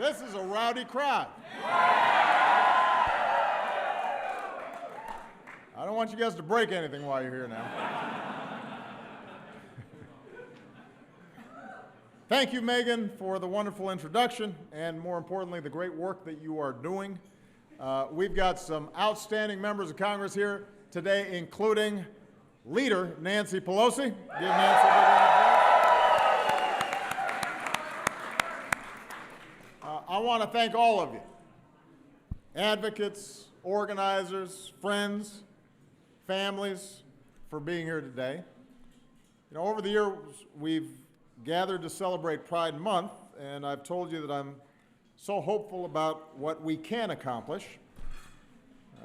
This is a rowdy crowd. I don't want you guys to break anything while you're here now. Thank you, Megan, for the wonderful introduction and, more importantly, the great work that you are doing. We've got some outstanding members of Congress here today, including Leader Nancy Pelosi. Give Nancy a big round of applause. I want to thank all of you, advocates, organizers, friends, families, for being here today. You know, over the years, we've gathered to celebrate Pride Month, and I've told you that I'm so hopeful about what we can accomplish.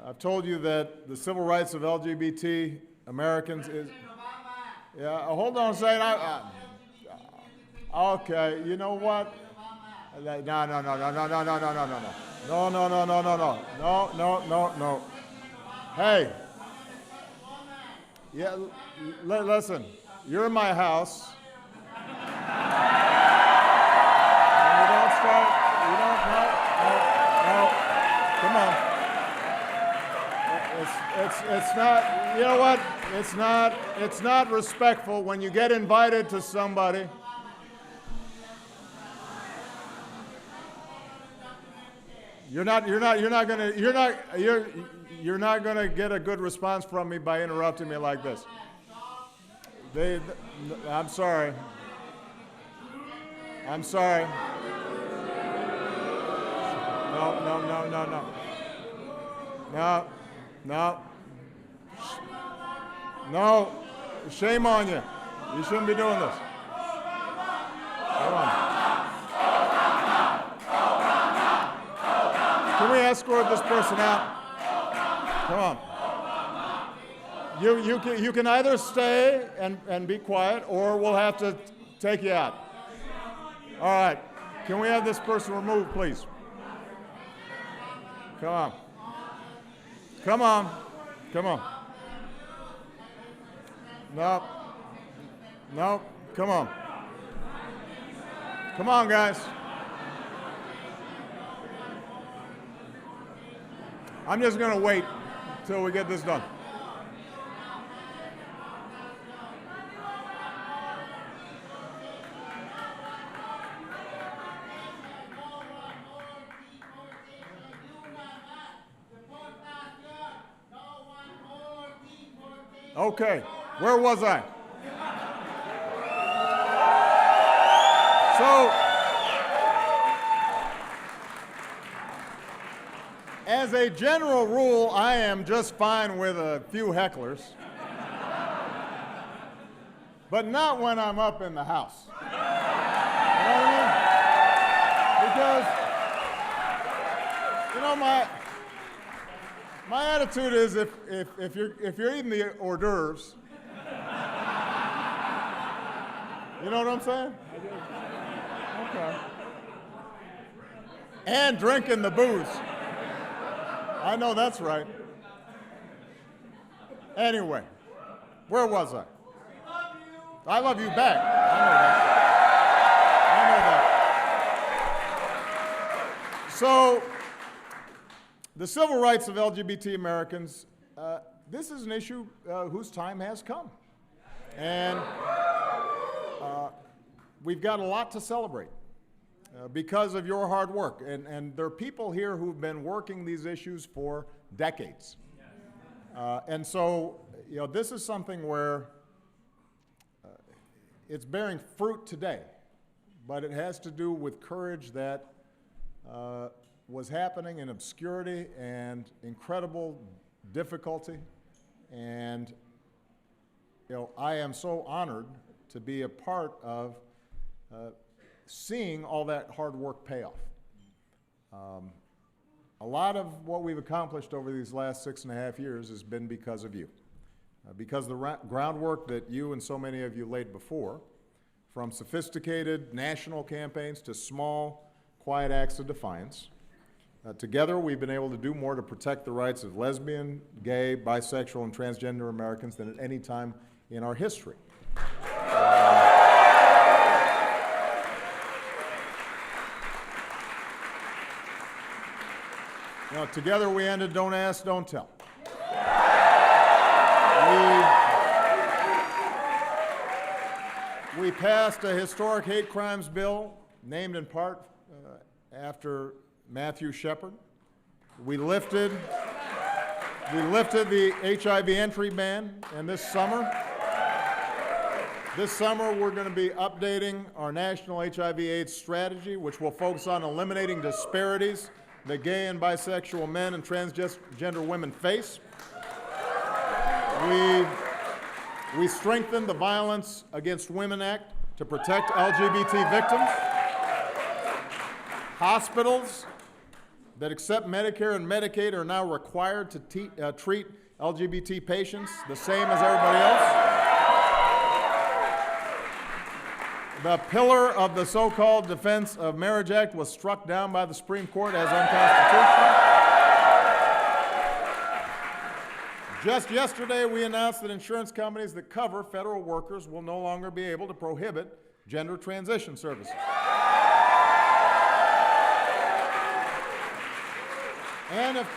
I've told you that the civil rights of LGBT Americans is... Yeah, hold on a second. Okay, you know what? No. Hey. Yeah, listen, you're in my house. And you don't start, no, come on. It's not, you know what? It's not respectful when you get invited to somebody. You're not gonna get a good response from me by interrupting me like this. I'm sorry. I'm sorry. No. Shame on you. You shouldn't be doing this. Come on. Can we escort this person out? Come on. You can either stay and be quiet, or we'll have to take you out. All right. Can we have this person removed, please? Come on. Come on. Come on. No. No. Come on. Come on, guys. I'm just going to wait until we get this done. Okay, where was I? So, as a general rule, I am just fine with a few hecklers, but not when I'm up in the House. You know what I mean? Because, you know, my attitude is if you're eating the hors d'oeuvres, you know what I'm saying? Okay. And drinking the booze. I know that's right. Anyway, where was I? I love you back. I know that. So, the civil rights of LGBT Americans, this is an issue whose time has come. And we've got a lot to celebrate because of your hard work. And there are people here who've been working these issues for decades. And so, you know, this is something where it's bearing fruit today, but it has to do with courage that was happening in obscurity and incredible difficulty. And, you know, I am so honored to be a part of seeing all that hard work pay off. A lot of what we've accomplished over these last 6.5 years has been because of you. Because the groundwork that you and so many of you laid before, from sophisticated national campaigns to small, quiet acts of defiance, together we've been able to do more to protect the rights of lesbian, gay, bisexual, and transgender Americans than at any time in our history. You know, together we ended Don't Ask, Don't Tell. We passed a historic hate crimes bill named in part after Matthew Shepard. We lifted the HIV entry ban, and this summer we're going to be updating our national HIV/AIDS strategy, which will focus on eliminating disparities that gay and bisexual men and transgender women face. We strengthened the Violence Against Women Act to protect LGBT victims. Hospitals that accept Medicare and Medicaid are now required to treat LGBT patients the same as everybody else. The pillar of the so-called Defense of Marriage Act was struck down by the Supreme Court as unconstitutional. Just yesterday, we announced that insurance companies that cover federal workers will no longer be able to prohibit gender transition services. And of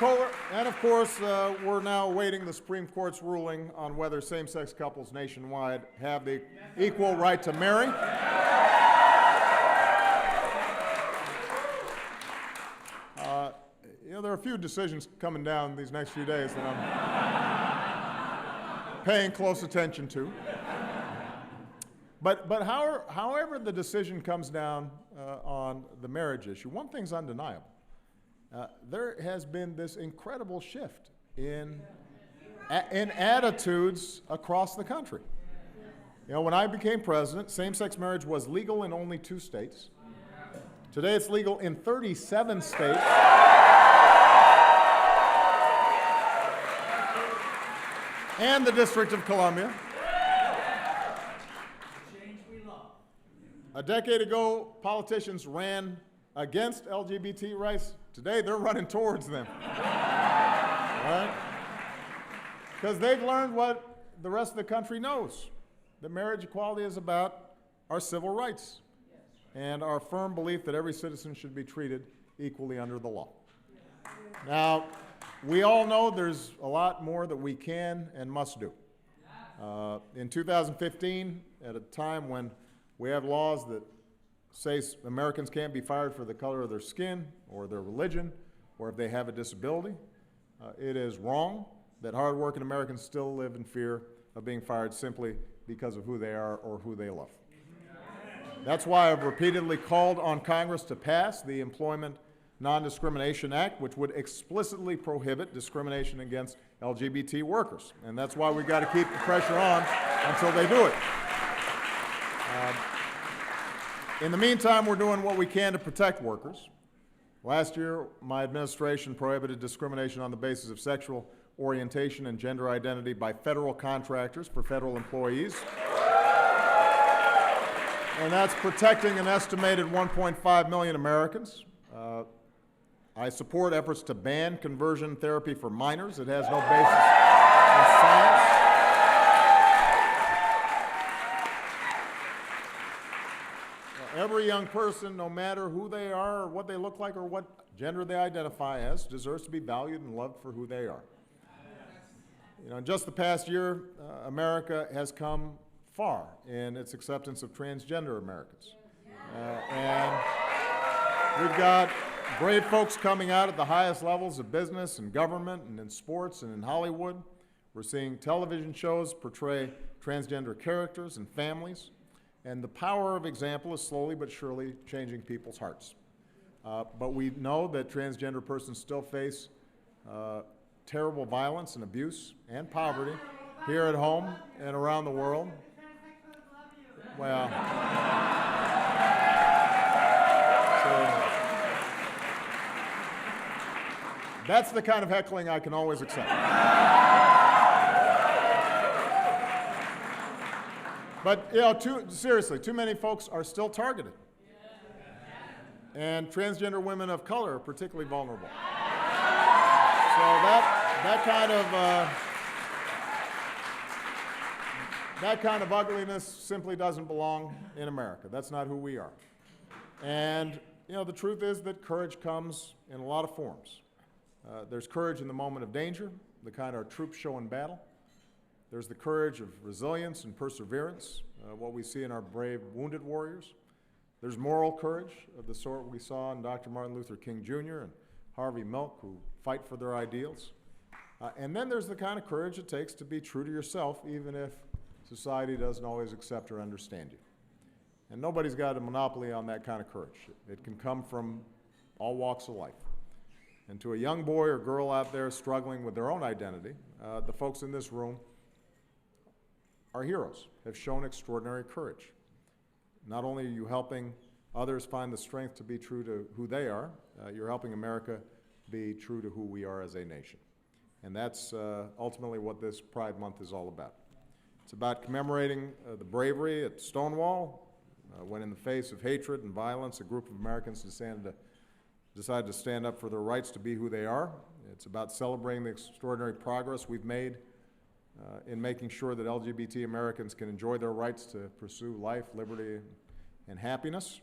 course, we're now awaiting the Supreme Court's ruling on whether same-sex couples nationwide have the equal right to marry. You know, there are a few decisions coming down these next few days that I'm paying close attention to. But however the decision comes down on the marriage issue, one thing's undeniable. There has been this incredible shift in attitudes across the country. You know, when I became president, same-sex marriage was legal in only 2 states. Today it's legal in 37 states. And the District of Columbia. A decade ago, politicians ran against LGBT rights. Today, they're running towards them. Right? Because they've learned what the rest of the country knows, that marriage equality is about our civil rights and our firm belief that every citizen should be treated equally under the law. Now, we all know there's a lot more that we can and must do. In 2015, at a time when we have laws that say Americans can't be fired for the color of their skin or their religion or if they have a disability, it is wrong that hardworking Americans still live in fear of being fired simply because of who they are or who they love. That's why I've repeatedly called on Congress to pass the Employment Non-Discrimination Act, which would explicitly prohibit discrimination against LGBT workers. And that's why we've got to keep the pressure on until they do it. In the meantime, we're doing what we can to protect workers. Last year, my administration prohibited discrimination on the basis of sexual orientation and gender identity by federal contractors for federal employees. And that's protecting an estimated 1.5 million Americans. I support efforts to ban conversion therapy for minors. It has no basis in science. Every young person, no matter who they are or what they look like or what gender they identify as, deserves to be valued and loved for who they are. You know, in just the past year, America has come far in its acceptance of transgender Americans. And we've got brave folks coming out at the highest levels of business and government and in sports and in Hollywood. We're seeing television shows portray transgender characters and families. And the power of example is slowly but surely changing people's hearts. But we know that transgender persons still face terrible violence and abuse and poverty here at home and around the world. Well, that's the kind of heckling I can always accept. But, you know, seriously, too many folks are still targeted. And transgender women of color are particularly vulnerable. So that kind of ugliness simply doesn't belong in America. That's not who we are. And, you know, the truth is that courage comes in a lot of forms. There's courage in the moment of danger, the kind our troops show in battle. There's the courage of resilience and perseverance, what we see in our brave wounded warriors. There's moral courage of the sort we saw in Dr. Martin Luther King Jr. and Harvey Milk, who fight for their ideals. And then there's the kind of courage it takes to be true to yourself, even if society doesn't always accept or understand you. And nobody's got a monopoly on that kind of courage. It can come from all walks of life. And to a young boy or girl out there struggling with their own identity, the folks in this room are heroes, have shown extraordinary courage. Not only are you helping others find the strength to be true to who they are, you're helping America be true to who we are as a nation. And that's ultimately what this Pride Month is all about. It's about commemorating the bravery at Stonewall, when in the face of hatred and violence, a group of Americans decided to stand up for their rights to be who they are. It's about celebrating the extraordinary progress we've made in making sure that LGBT Americans can enjoy their rights to pursue life, liberty, and happiness.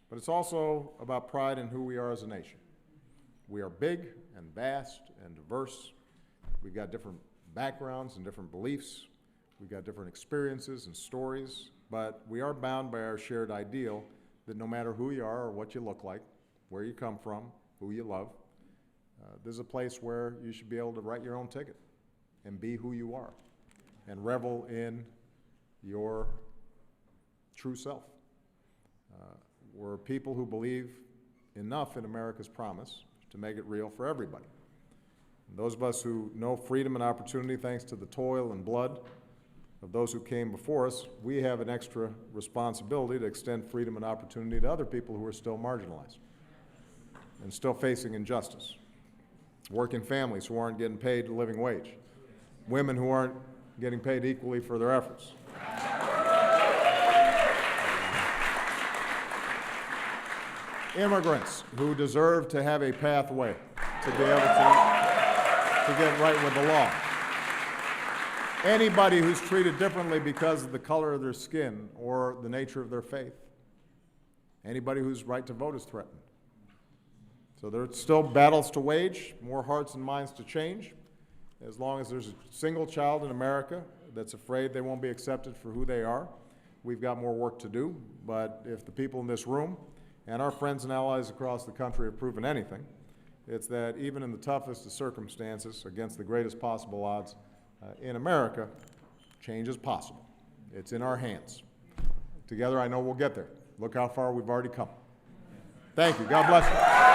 But it's also about pride in who we are as a nation. We are big and vast and diverse. We've got different backgrounds and different beliefs. We've got different experiences and stories, but we are bound by our shared ideal that no matter who you are or what you look like, where you come from, who you love, there's a place where you should be able to write your own ticket and be who you are and revel in your true self. We're people who believe enough in America's promise to make it real for everybody. And those of us who know freedom and opportunity thanks to the toil and blood of those who came before us, we have an extra responsibility to extend freedom and opportunity to other people who are still marginalized and still facing injustice. Working families who aren't getting paid a living wage. Women who aren't getting paid equally for their efforts. Immigrants who deserve to have a pathway to be able to get right with the law. Anybody who's treated differently because of the color of their skin or the nature of their faith. Anybody whose right to vote is threatened. So there's still battles to wage, more hearts and minds to change. As long as there's a single child in America that's afraid they won't be accepted for who they are, we've got more work to do. But if the people in this room and our friends and allies across the country have proven anything, it's that even in the toughest of circumstances, against the greatest possible odds in America, change is possible. It's in our hands. Together, I know we'll get there. Look how far we've already come. Thank you. God bless you.